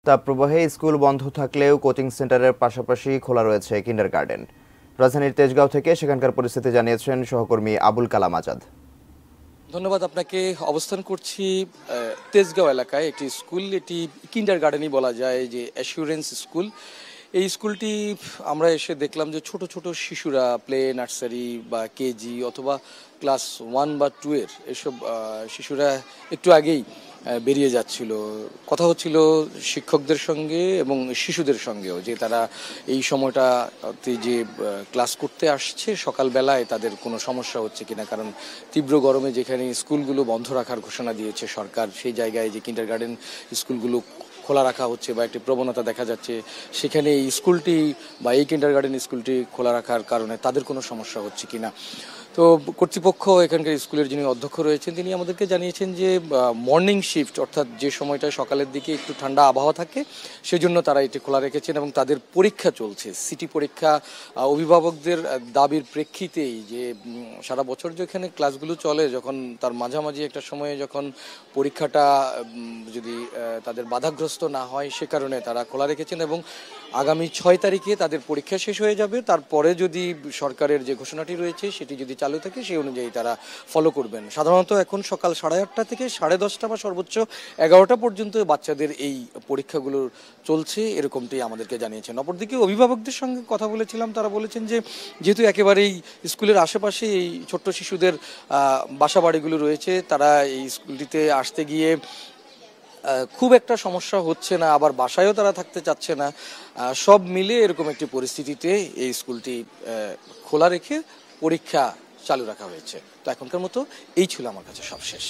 তাপপ্রবাহে school বন্ধ থাকলেও coaching সেন্টারের পাশাপাশি খোলা রয়েছে কিন্ডারগার্টেন। রাজধানীর তেজগাঁও থেকে সেখানকার পরিস্থিতি জানিয়েছেন সহকর্মী আবুল কালাম আজাদ। ধন্যবাদ আপনাকে। অবস্থান করছি তেজগাঁও এলাকায় একটি স্কুল, এটি কিন্ডারগার্টেনই বলা যায়, যে অ্যাসুরেন্স স্কুল। এই স্কুলটি আমরা এসে দেখলাম যে ছোট ছোট শিশুরা প্লে নার্সারি বা কেজি অথবা ক্লাস 1 বা 2 এর এসব শিশুরা একটু আগেই বেরিয়ে যাচ্ছিল। কথা হচ্ছিল শিক্ষকদের সঙ্গে এবং শিশুদের সঙ্গেও, যে তারা এই সময়টাতে যে ক্লাস করতে আসছে সকালবেলায় তাদের কোনো সমস্যা হচ্ছে কিনা, কারণ তীব্র গরমে যেখানে স্কুলগুলো বন্ধ রাখার ঘোষণা দিয়েছে সরকার, সেই জায়গায় যে কিন্ডারগার্টেন স্কুলগুলো খোলা রাখা হচ্ছে বা একটি প্রবণতা দেখা যাচ্ছে, সেখানে এই স্কুলটি বা এই কিন্ডারগার্টেন স্কুলটি খোলা রাখার কারণে তাদের কোনো সমস্যা হচ্ছে কিনা। তো কর্তৃপক্ষ, এখানকার স্কুলের যিনি অধ্যক্ষ রয়েছেন, তিনি আমাদেরকে জানিয়েছেন যে মর্নিং শিফট, অর্থাৎ যে সময়টা সকালের দিকে একটু ঠান্ডা আবহাওয়া থাকে, সেজন্য তারা এটি খোলা রেখেছেন এবং তাদের পরীক্ষা চলছে, সিটি পরীক্ষা। অভিভাবকদের দাবির প্রেক্ষিতেই যে সারা বছর যেখানে ক্লাসগুলো চলে, যখন তার মাঝামাঝি একটা সময়ে যখন পরীক্ষাটা যদি তাদের বাধাগ্রস্ত না হয়, সে কারণে তারা খোলা রেখেছেন এবং আগামী 6 তারিখে তাদের পরীক্ষা শেষ হয়ে যাবে। তারপরে যদি সরকারের যে ঘোষণাটি রয়েছে সেটি যদি চালু থাকে, সেই অনুযায়ী তারা ফলো করবেন। সাধারণত এখন সকাল 8:30 থেকে 10:30 বা সর্বোচ্চ 11টা পর্যন্ত বাচ্চাদের এই পরীক্ষাগুলো চলছে, এরকমটি আমাদেরকে জানিয়েছেন। অপরদিকে অভিভাবকদের সঙ্গে কথা বলেছিলাম, তারা বলেছেন যে যেহেতু একেবারেই স্কুলের আশেপাশে এই ছোট্ট শিশুদের বাসা বাড়িগুলো রয়েছে, তারা এই স্কুলটিতে আসতে গিয়ে খুব একটা সমস্যা হচ্ছে না, আবার বাসায়ও তারা থাকতে চাচ্ছে না। সব মিলে এরকম একটি পরিস্থিতিতে এই স্কুলটি খোলা রেখে পরীক্ষা চালু রাখা হয়েছে। তো এখনকার মতো এই ছিল আমার কাছে সবশেষ।